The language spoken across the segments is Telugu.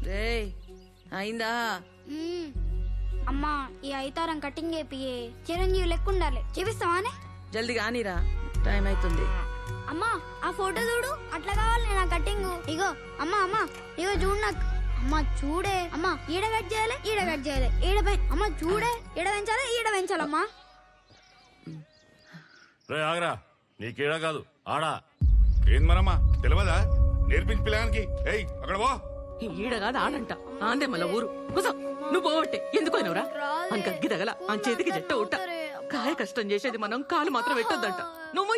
రేయ్ అయిందా? అమ్మా ఈ ఐతారం కటింగ్ చేపియే, చిరంజీవి లెక్క ఉండాలి. చేపిస్తావానే? జల్దీ కానీరా, టైం అవుతుంది. అమ్మా ఆ ఫోటో చూడు, అట్లా కావాలి నా కటింగ్. ఇగో అమ్మా అమ్మా ఇగో చూడు నాకు. అమ్మా చూడే అమ్మా, ఈడ కట్ చేయాలి, ఈడ కట్ చేయాలి, అమ్మా చూడే, ఈడ పెంచాలి, ఈడ పెంచాలమ్మా. రే ఆగరా, నీకేడ కాదు ఆడా. ఏంది మనమ్మా తెలియదా? నేర్పించి పిల్లగానికి. ఏయ్ అక్కడ పో. ఈడ కాదు ఆడంట, ఆందే మళ్ళా ఊరు. కుసో నువ్వు పోవట్టే ఎందుకు పోయినవురా? అంక అగ్గి తగల ఆ చేతికి జట్ట ఉట్ట. కాయ కష్టం చేసేది మనం, కాలు మాత్రం పెట్టొద్దంట. నువ్వు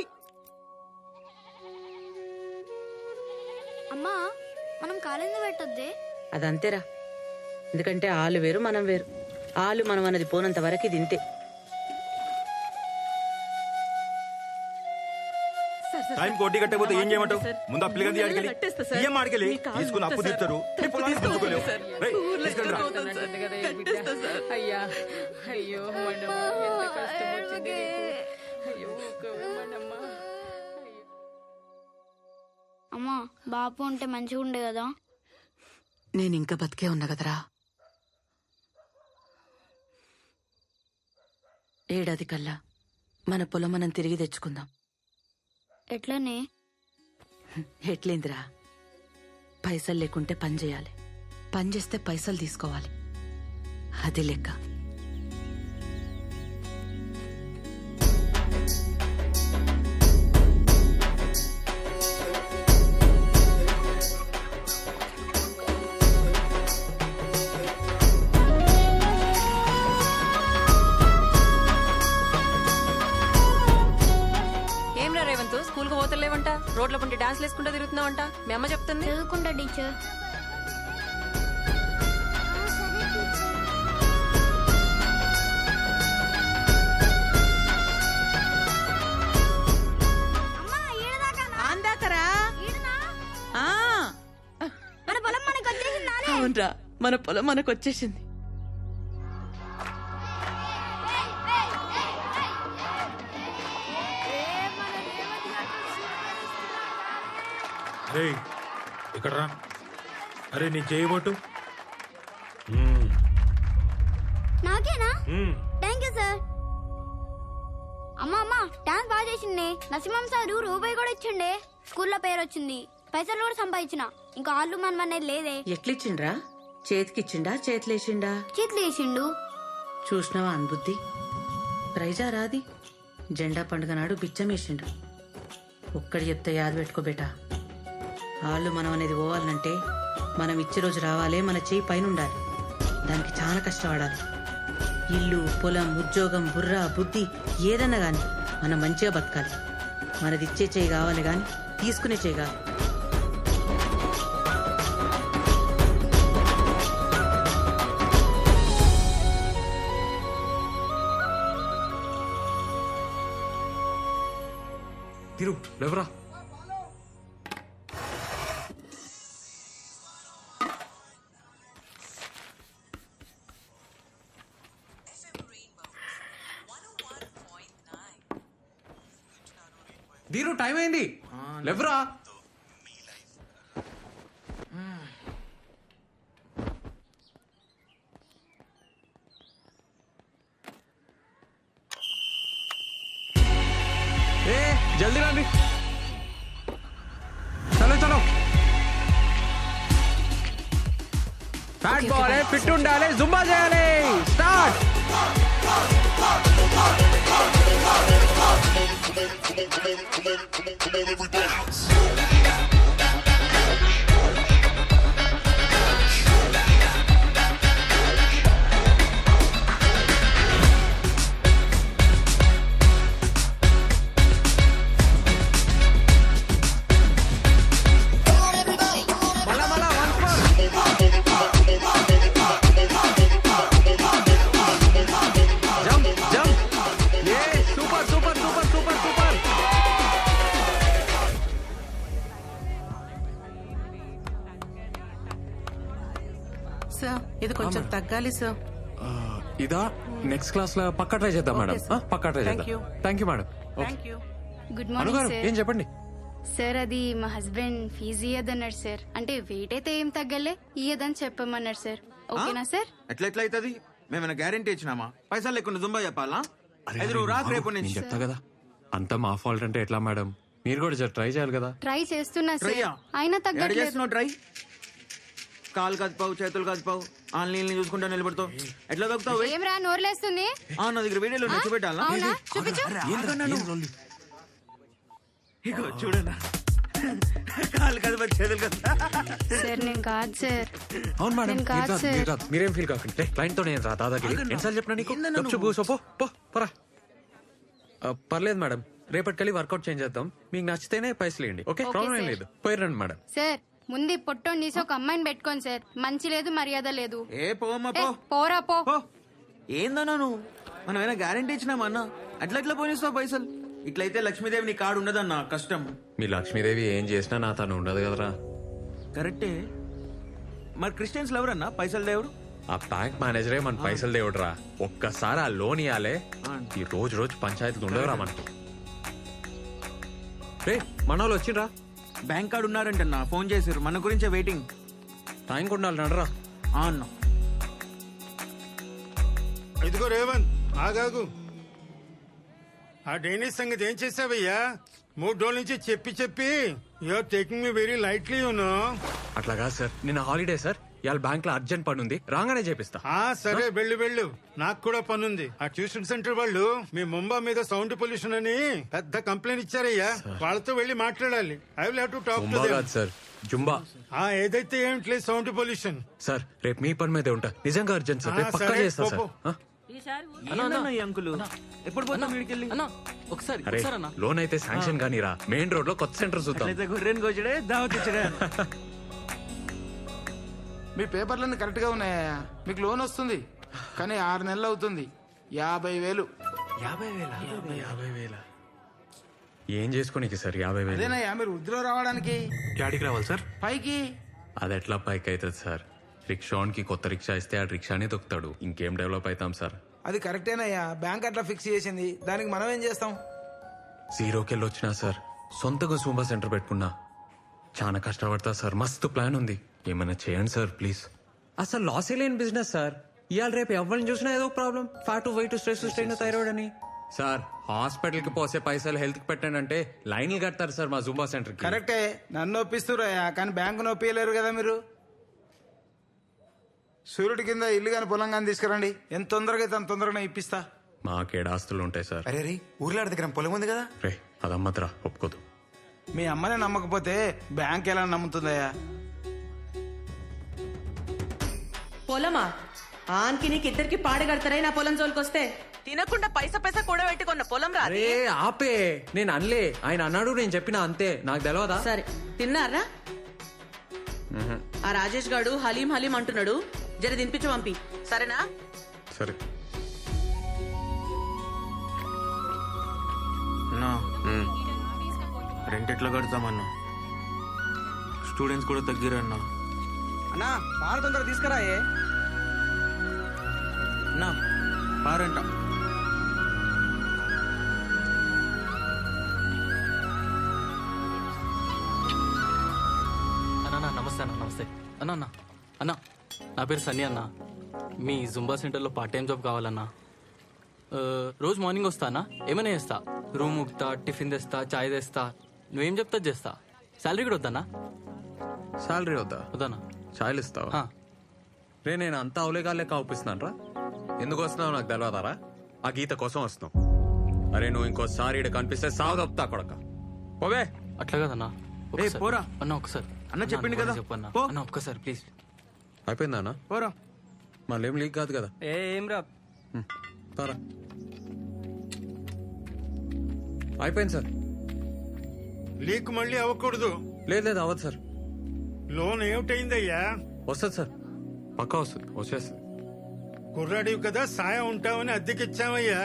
అమ్మా మనం కాలేందుకు పెట్టొద్దే? అదంతేరా, ఎందుకంటే ఆలు వేరు మనం వేరు. ఆలు మనం అన్నది పోనంత వరకు ఇది ఇంతే. టైం కోటి కట్టకపోతే ఏం చేయమంటావు? ముందు ఆ పిల్లగాని అడిగి ఏం అడిగలి తీసుకుని అప్పు తీస్తారు. అమ్మా బాపు ఉంటే మంచిగా ఉండే కదా. నేను ఇంకా బతికే ఉన్నా కదరా. ఏడాది కల్లా మన పొలం మనం తిరిగి తెచ్చుకుందాం. ఎట్లనే? ఎట్లేందిరా, పైసలు లేకుంటే పని చేయాలి, పని చేస్తే పైసలు తీసుకోవాలి, అది లెక్క. స్కూల్ కు పోతలేవంట, రోడ్ల పండి డాన్స్ వేసుకుంటూ తిరుగుతున్నావంట. మీ అమ్మ చెప్తుంది. చదువుకుంటా టీచర్. అవునరా, మన పొలం మనకు వచ్చేసింది. ఇక్కడ రా. అరే నీ చేయబోటు. నాకేనా? Thank you sir. అమ్మా అమ్మా డాన్స్ బాగా చేసిండే. నరసింహం సార్ రూపాయి కూడా ఇచ్చిండే. స్కూల్లో పేరు వచ్చింది, పైసలు కూడా సంపాదించిన. ఇంకా ఆళ్ళు మనం అనేది లేదే. ఎట్లిచ్చిండ్రా? చేతికిచ్చిండా చేతిలేసిండా? చేతులు వేసిండు. చూసినావా అనుబుద్ధి? ప్రైజా రాది. జెండా పండుగ నాడు బిచ్చమేసిండు. ఒక్కడి చెప్తే యాద పెట్టుకో బేటా. ఆళ్ళు మనం అనేది పోవాలంటే మనం ఇచ్చే రోజు రావాలే, మన చేయి పైన ఉండాలి. దానికి చాలా కష్టపడాలి. ఇల్లు, పొలం, ఉద్యోగం, బుర్ర, బుద్ధి ఏదన్నా గాని మనం మంచిగా బతకాలి. మనది ఇచ్చే చేయి కావాలి గాని తీసుకునే చేయి కాదు. తిరు లేవరా. దీరు టైం అయింది, లేవరా. ఏ జల్దీ రండి, చలో చలో. ఫ్యాట్ బాల్ ఫిట్ ఉండాలి, జుంబా చేయాలి. స్టార్ట్. సార్ ఇది కొంచెం తగ్గాలి సార్. ఇదా నెక్స్ట్ క్లాస్ లో పక్కా ట్రై చేద్దాం మేడం. పక్కా ట్రై చేద్దాం. Thank you madam. గుడ్ అనుగారు మార్నింగ్ ఏం చెప్పండి. సార్ అది మా హస్బెండ్ ఫీజు ఇయ్యదన్నాడు సార్. అంటే వెయిట్ అయితే ఏం తగ్గలే, ఇయ్యదని చెప్పమన్నాడు సార్. ఓకేనా సార్? ఎట్లా అవుతుంది? మేమైనా గ్యారంటీ ఇచ్చినామా? పైసలు లేకుండా జుంబా చెప్పాలా? రాకు రేపు నేను నుంచి చెప్తా కదా, అంతా మా ఫాల్ట్ అంటే ఎట్లా మేడం? మీరు కూడా జర ట్రై చేయాలి కదా. ట్రై చేస్తున్నా సార్, ట్రైయా? అయినా ఎక్కడ తగ్గట్లేదు. చేస్తున్నావు ట్రై? కాలు కదిపావు, చేతులు కదిపావు, ఆన్లైన్ చూసుకుంటా నిలబడతావు. ఎట్లా తగ్గుతావు? ఏం రా నోరులేస్తుంది? నా దగ్గర వీడియోలో చూపెట్టాలా? అవునా చూపించు. ఇగో చూడనా, కాలు కదిపా, చేతులు కదిపా. సార్ నేను కాదు సార్. అవును మేడం, నేను కాదు సార్. మీరేం ఫీల్ కాకండి. క్లయింట్ తో నేను రా దాదాగిరి ఎన్నిసార్లు చెప్పినా నీకు? గప్చుప్ కూసో, పో పరా. పర్లేదు మేడం, రేపటికెళ్ళి వర్కౌట్ చేంజ్ చేద్దాం. మీకు నచ్చితేనే పైసలు ఇవ్వండి. ఓకే, ప్రాబ్లం ఏం లేదు. పోయి రండి మేడం. సార్ ముందు పొట్టోని తీసి ఒక అమ్మాయిని పెట్టుకోండి సార్. మంచి లేదు మర్యాద లేదు. ఏ పోమ్మా ఏ, పో. పోరా పో. పో. ఏందన్నా నువ్వు? మనం ఏమైనా గ్యారంటీ ఇచ్చినామా అన్న? అట్లా పోనిస్తావు పైసలు? ఇట్లయితే లక్ష్మీదేవి నీ కాడు ఉండదన్నా, కష్టం. మీ లక్ష్మీదేవి ఏం చేసినా నా తను ఉండదు కదరా. కరెక్టే. మరి క్రిస్టియన్స్ ఎవరన్నా పైసలు దేవుడు? ఆ బ్యాంక్ మేనేజరే మన పైసలు దేవుడురా. ఒక్కసారి ఆ లోన్ ఇవ్వాలే, ఈ రోజు పంచాయతీకి ఉండదురా మనకి. రే మన వాళ్ళు వచ్చిండ్రా. బ్యాంక్ కార్డు ఉన్నారంటన్నా, ఫోన్ చేసారు. మన గురించే వెయిటింగ్. టైంకి ఉండాలి నడరా. అన్న ఇదిగో రేవంత్, ఆగాగు. ఆ డైనిస్ సంగతి ఏం చేసావయ్యా? 3 రోజుల నుంచి చెప్పి you're taking me very lightly you know. అట్లా కాదు సార్, నిన్న హాలిడే సార్. ఇవాళ బ్యాంక్ లో అర్జెంట్ పని ఉంది, రాగానే చేపిస్తా. సరే వెళ్ళు. నాకు కూడా పనుంది. ఆ ట్యూషన్ సెంటర్ వాళ్ళు మీ ముంబై మీద సౌండ్ పొల్యూషన్ అని పెద్ద కంప్లైంట్ ఇచ్చారయ్యా. వాళ్ళతో వెళ్లి మాట్లాడాలి. I will have to talk to them. కాదు సార్, జుంబా. ఏదైతే ఏమిట్లేదు సౌండ్ పొల్యూషన్. సార్ రేపు మీ పని మీదే ఉంటా. నిజంగా అర్జెంట్ సార్, రేపు పక్కా సరే, చేస్తా సార్. పో. ఈ అంకులు ఎప్పుడు పోతాం వీడికెళ్ళి? అరే లోన్ అయితే శాంక్షన్ గానీ రా. మెయిన్ రోడ్ లో కొత్త సెంటర్ చూద్దాం. అయితే గొర్రెని కోచడే, దావత్ ఇచ్చడే. మీ పేపర్లన్నీ కరెక్ట్ గా ఉన్నాయా? మీకు లోన్ వస్తుంది, కానీ 6 నెలలు అవుతుంది. 50,000. 50,000 ఏం చేసుకోనికి సార్? 50,000 అదేనయ్యా మీరు వృద్ధిలో రావడానికి. యాడికి రావాలి సార్? పైకి. అది ఎట్లా పైకి అవుతుంది సార్? రిక్షాకి కొత్త రిక్షా ఇస్తే ఆ రిక్షానే దొక్కుతాడు. ఇంకేం డెవలప్ అవుతాం సార్? అది కరెక్టేనయ్యా, బ్యాంక్ అట్లా ఫిక్స్ చేసింది. దానికి మనం ఏం చేస్తాం? జీరోకెళ్ళి వచ్చినా సార్, సొంతగా సూంబా సెంటర్ పెట్టుకున్నా. చాలా కష్టపడతా సార్. మస్తు ప్లాన్ ఉంది, ఏమైనా చేయండి సార్ ప్లీజ్. అసలు లాసే లేని బిజినెస్ సార్. ఇవాళ రేపు ఎవరిని చూసినా ఏదో problem. Fat, weight, stress, strain, thyroid అని. సార్ హాస్పిటల్ కి పోసే పైసలు హెల్త్ కి పెట్టండి అంటే లైన్లు కడతారు సార్ మా జూంబా సెంటర్ కి. కరెక్టే, నన్ను ఒప్పిస్తురయ్యా, కానీ బ్యాంకు నొప్పియలేరు కదా మీరు. సూర్యుడి కింద ఇల్లు గాని పొలం గాని తీసుకురండి, ఎంత తొందరగా అయితే అంత తొందరగా ఇప్పిస్తా. మాకేడు ఆస్తులు ఉంటాయి సార్. అరే ఊర్లో దగ్గర పొలం ఉంది కదా. రే అదమ్మద్రా, ఒప్పుకోదు. మీ అమ్మనే నమ్మకపోతే బ్యాంక్ ఎలా నమ్ముతుందయ్యా? పొలమా? ఆన్కి నీకు ఇద్దరికి పాడగడతారా నా పొలం జోలికొస్తే? తినకుండా పైసా కూడా పెట్టుకున్న పొలం రా. అరే ఆపే, నేను అనలే. ఆయన అన్నాడు, నేను చెప్పినా అంతే. నాకు తెలియదా? సరే తిన్నారా? ఆ రాజేష్ గాడు హలీం హలీం అంటున్నాడు, జర తినిపించు పంపి. సరేనా? సరే. అన్నా రెంట్ ఎట్లా కడతామన్నా? స్టూడెంట్స్ కూడా తగ్గిరన్నా. అన్నా బాగా తొందరగా తీసుకురాయే. అన్నా పారంట. అన్నా నమస్తే అన్న. నమస్తే అన్న. అన్న నా పేరు సన్నీ అన్న. మీ జుంబా సెంటర్లో పార్ట్ టైం జాబ్ కావాలన్నా. రోజు మార్నింగ్ వస్తానా, ఏమైనా చేస్తా. రూమ్ ఉక్తా, టిఫిన్ తెస్తా, చాయ్ తెస్తా. నువ్వేం చెప్తా చేస్తా. శాలరీ కూడా వద్దన్నా? శాలరీ వద్దా? వద్దన్నా. చాయలు ఇస్తావా? రే నేను అంతా అవలేగాలే కాపిస్తున్నాను రా. ఎందుకు వస్తున్నావు నాకు తెలియదారా? ఆ గీత కోసం వస్తున్నావు. అరే నువ్వు ఇంకోసారి ఇక్కడ కనిపిస్తే సాగు తప్పుతా కొడక. పోవే. అట్లా కదన్నా. పోరా అన్న ఒకసారి. అన్న చెప్పింది కదా, చెప్పన్నా పో. అన్న ఒక్కసారి ప్లీజ్. అయిపోయిందా అన్న? పోరా. మళ్ళీ ఏం లీక్ కాదు కదా? ఏం రా. తారా అయిపోయింది సార్. లీక్ మళ్ళీ అవ్వకూడదు. లేదు అవ్వదు సార్. లోన్ ఏమిటైందయ్యా? వస్తుంది సార్, పక్కా వస్తుంది, వచ్చేస్తుంది. కుర్రాడివి కదా, సాయం ఉంటావని అద్దెకిచ్చామయ్యా.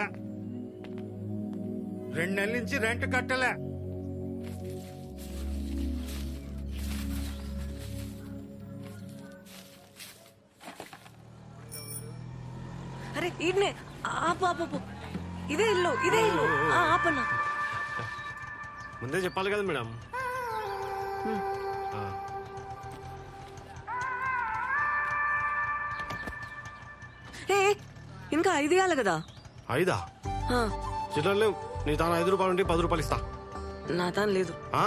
2 నెలల నుంచి రెంట్ కట్టలే. అరే ఈడ్నే ఆపు. ఇదే ఇల్లు. ఆపన్నా. ముందే చెప్పాలి కదా మేడం. ఏ ఇంకా 5 ఇవ్వాలి కదా. 5 చిల్లర లేవు. నీ తాను 5 రూపాయలు ఉంటే 10 రూపాయలు ఇస్తా. నా తాను లేదు. ఆ?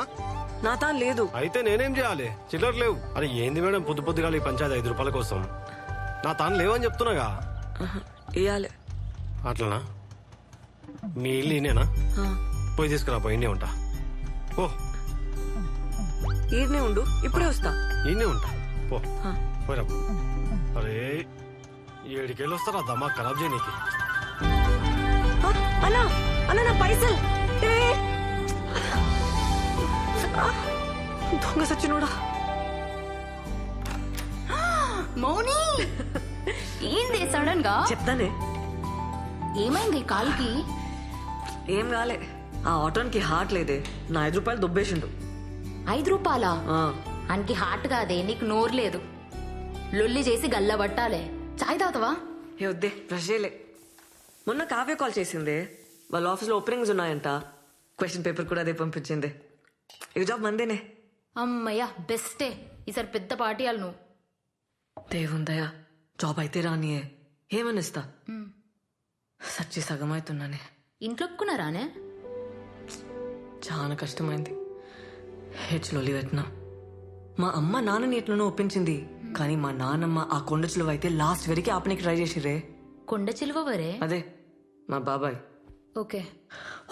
నా తాను లేదు. అయితే నేనేం చేయాలి? చిల్లర లేవు. అరే ఏంది మేడం పొద్దుగా ఈ పంచాయతీ 5 రూపాయల కోసం? నా తాను లేవని చెప్తున్నాగా. ఇవ్వాలి. అట్లనా? మీ ఇల్లు ఈయనేనా? పోయి తీసుకురా, పోయి ఈయనే ఉంటా. ఓ ఈయనే ఉండు, ఇప్పుడే వస్తా. ఈయనే ఉంటా, పో పోయిరా. అరే 7 వస్తారా దమ్మా ఖరాబ్ చేయనీకి. అన్నా అన్నా నా పైసలు. దొంగ సచ్చినోడా. మౌని ఏంది సడన్ గా? చెప్తానే. ఏమైంది కాలుకి? ఏం కాలే, ఆ ఆటోనికి హార్ట్ లేదే. నా 5 రూపాయలు దొబ్బేసిండు. 5 రూపాయలా? ఆ, అనికి హార్ట్ కాదే, నీకు నోరు లేదు. లొల్లి చేసి గల్ల పట్టాలే. చాయ్ తాగుతావా? ఏ వద్దే, బ్రష్ చేయలే. మొన్న కావ్య కాల్ చేసిందే, వాళ్ళ ఆఫీస్లో ఓపెనింగ్స్ ఉన్నాయంట. క్వశ్చన్ పేపర్ కూడా అదే పంపించింది. ఈ జాబ్ మందేనే. అమ్మయ్యా బెస్టే. ఈసారి పెద్ద పార్టీ వాళ్ళు నువ్వు. దేవుందయా, జాబ్ అయితే రానియే. ఏమనిస్తా, సచ్చి సగం అవుతున్నానే. ఇంట్లో ఒప్పుకున్నారానే? చాలా కష్టమైంది. హెచ్లోలి పెట్టినా. మా అమ్మ నాన్నని ఎట్లనో ఒప్పించింది, కానీ మా నాన్నమ్మ ఆ కొండ చిలువ అయితే లాస్ట్ వరకు ఆపనికి ట్రై చేసిరే. కొండ చిలువరే? అదే మా బాబాయ్. ఓకే.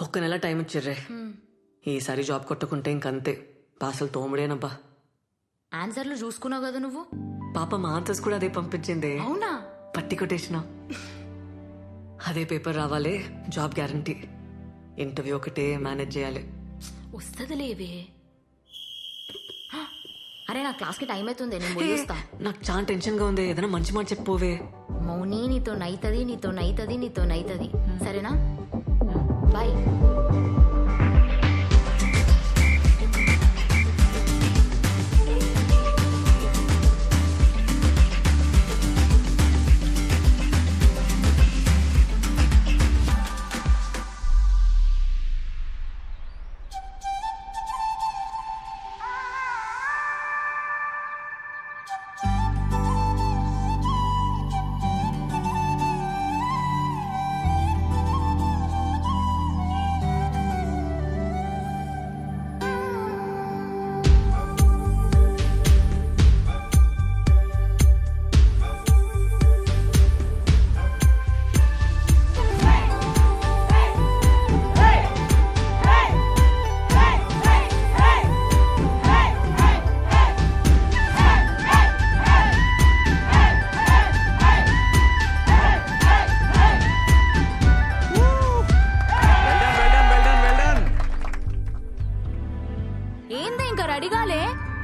1 నెల టైం ఇచ్చిర్రే. ఈసారి జాబ్ కొట్టుకుంటే ఇంకంతే, పాసలు తోముడేనబ్బా. ఆన్సర్లు చూసుకున్నావు కదా నువ్వు. పాప మా ఆన్సర్స్ కూడా అదే పంపించింది. అవునా? పట్టి కొట్టేసిన. అదే పేపర్ రావాలి, జాబ్ గ్యారంటీ. ఇంటర్వ్యూ ఒకటే మేనేజ్ చేయాలి. వస్తుంది లేవే. అరే నా క్లాస్ కి టైం అవుతుంది, నేను పోయిస్తా. నాకు చాలా టెన్షన్ గా ఉంది, ఏదైనా మంచి మాట చెప్పోవే. మౌని నీతో నైతది, నీతో నైతది, నీతో నైతది. సరేనా? బాయ్.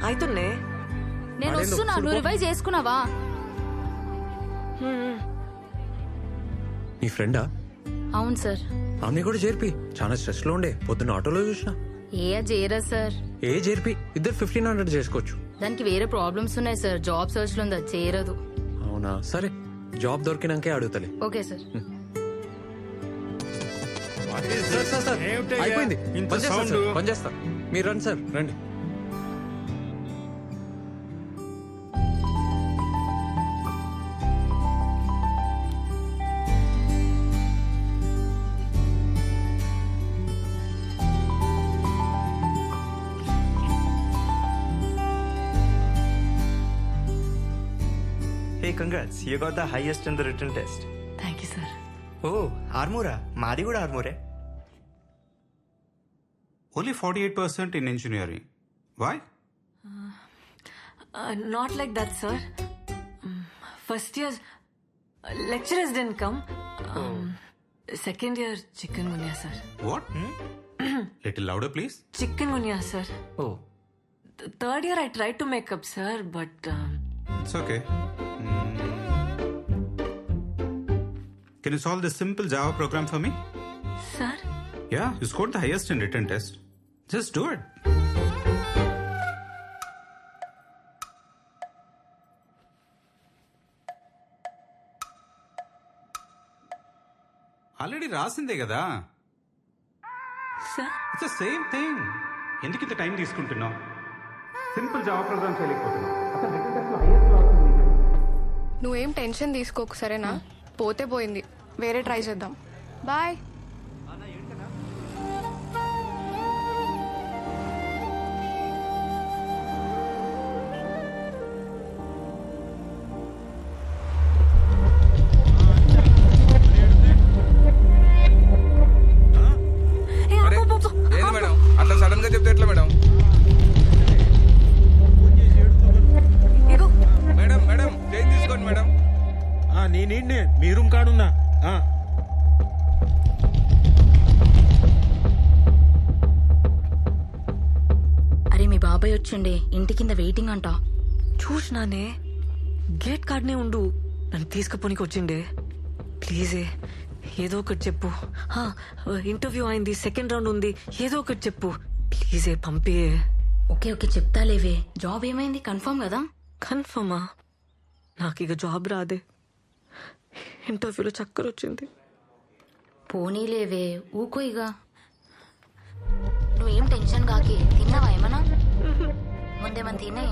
అవుతుండే. నేను వస్తున్నా, నువ్వు రివైజ్ చేసుకున్నావా? నీ ఫ్రెండా? అవును సార్. ఆమె కూడా చేర్పి, చాలా స్ట్రెస్ లో ఉండే. పొద్దున్న ఆటోలో చూసినా. చేయరా సార్? చేర్పి, ఇద్దరు 1500 చేసుకోవచ్చు. దానికి వేరే ప్రాబ్లమ్స్ ఉన్నాయి సార్, జాబ్ సర్చ్ లో ఉంది, అది చేయరదు. అవునా? సరే, జాబ్ దొరికినాకే అడుగుతలే. Okay sir. అయిపోయింది, పనిచేస్తా. మీరు రండి సార్, రండి. Hey, congrats. You got the highest in the written test. Thank you, sir. Oh, Armora. Madi kuda Armore. Only 48% in engineering. Why? Not like that, sir. First year lecturers didn't come. Second year chikungunya, sir. What? Little louder, please. Chikungunya, sir. Oh. Third year I tried to make up, sir, but It's okay. Can you solve this simple Java program for me? Sir? Yeah, you scored the highest in written test. Just do it. Already రాసిందే కదా. Sir? It's the same thing. ఎందుకు ఇంత టైం తీసుకుంటున్నావు? సింపుల్ జావా ప్రోగ్రామ్ చేయలేకపోతున్నావు. అసలు రిటర్న్ టెస్ట్ లో హైయెస్ట్ లో వస్తుంది. నువ్వేం టెన్షన్ తీసుకోకు సరేనా? పోతే పోయింది, వేరే ట్రై చేద్దాం. బాయ్. ఏంది మేడం అట్లా సడన్ గా చెప్తే ఎట్లా మేడం? మేడం మేడం చేంజ్ తీసుకోండి మేడం. నేనే మీ రూమ్ కాడున్నా. అరే మీ బాబాయ్ వచ్చిండే, ఇంటి కింద వెయిటింగ్ అంట. చూసినానే, గేట్ కాడనే ఉండు, నన్ను తీసుకుపోనికి వచ్చిండే. ప్లీజే ఏదో ఒకటి చెప్పు. ఇంటర్వ్యూ అయింది, సెకండ్ రౌండ్ ఉంది, ఏదో ఒకటి చెప్పు ప్లీజే, పంపే. ఓకే ఓకే చెప్తాలేవే. జాబ్ ఏమైంది, కన్ఫర్మ్ కదా? కన్ఫర్మా? నాకు ఇక జాబ్ రాదే. ఇంటర్వ్యూలో చక్కర వచ్చింది. పోనీలేవే, ఊకో ఇక. నువ్వేం టెన్షన్ కాకి. తిన్నావా ఏమన్నా? ముందేమని తినే,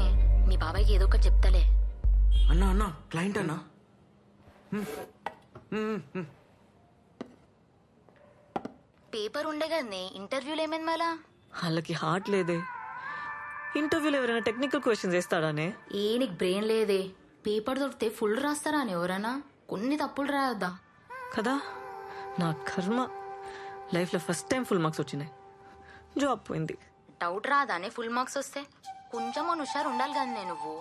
మీ బాబాయ్కి ఏదో ఒకటి చెప్తాలే. అన్నా అన్నా క్లయింట్ అన్నా. పేపర్ ఉండే కదనే, ఇంటర్వ్యూలు ఏమైంది మళ్ళా? వాళ్ళకి హార్ట్ లేదే. ఇంటర్వ్యూలో ఎవరైనా టెక్నికల్ క్వశ్చన్స్ వేస్తాడానే? నీకు బ్రెయిన్ లేదే. పేపర్ దొరికితే ఫుల్ రాస్తారా అని ఎవరన్నా? కొన్ని తప్పులు రాయొద్దా కదా? నా కర్మ, లైఫ్లో ఫస్ట్ టైం ఫుల్ మార్క్స్ వచ్చినాయి. జాబ్ పోయింది. డౌట్ రాదానే ఫుల్ మార్క్స్ వస్తే? కొంచెం హుషారు ఉండాలి కదనే నువ్వు.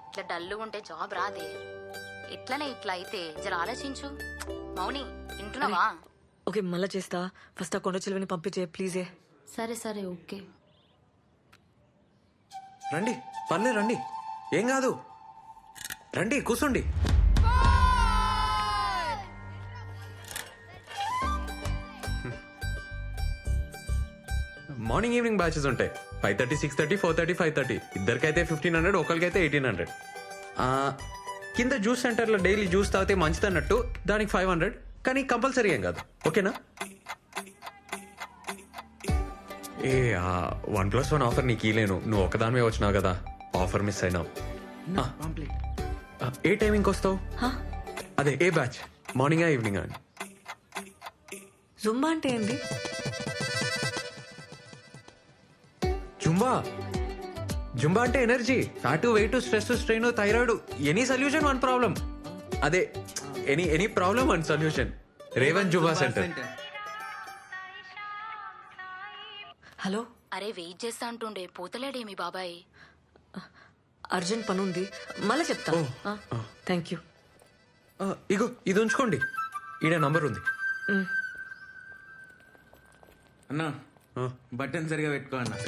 ఇట్లా డల్లు ఉంటే జాబ్ రాదే. ఇట్లనే ఇట్లా అయితే జర ఆలోచించు. మౌని వింటున్నావా? ఓకే మళ్ళా చేస్తా. ఫస్ట్ ఆ కొండ చిలువని పంపించే ప్లీజే. సరే సరే ఓకే. రండి, పర్లే రండి, ఏం కాదు, రండి కూర్చోండి. మార్నింగ్ ఈవినింగ్ బ్యాచెస్ ఉంటాయి. 5:30, 6:30, 4:30, 5:30. ఇద్దరికైతే 1500, ఒకరికైతే 1800. కింద జ్యూస్ సెంటర్లో డైలీ జ్యూస్ తాగితే మంచిది అన్నట్టు దానికి 500, కానీ కంపల్సరీ ఏం కాదు. ఓకేనా? 1+1 ఆఫర్ నీకు ఇలేను, నువ్వు ఒకదానివే వచ్చినావు కదా, ఆఫర్ మిస్ అయినావు. ఏ టైమింగ్కి వస్తావు? అదే ఏ బ్యాచ్, మార్నింగా ఈవినింగా? జుంబా అంటే ఏంది? జుంబా అంటే energy, fat, weight, stress, strain, thyroid, any solution one problem. అదే any problem one solution. Revan Zumba centre. Hello. అరే వెయిట్ చేస్తా అంటుండే, పోతలేడే మీ బాబాయ్? అర్జెంట్ పని ఉంది, మళ్ళీ చెప్తా. Thank you. ఇగో ఇది ఉంచుకోండి, ఈడ నంబర్ ఉంది. అన్నా బటన్ సరిగా పెట్టుకో అన్నా.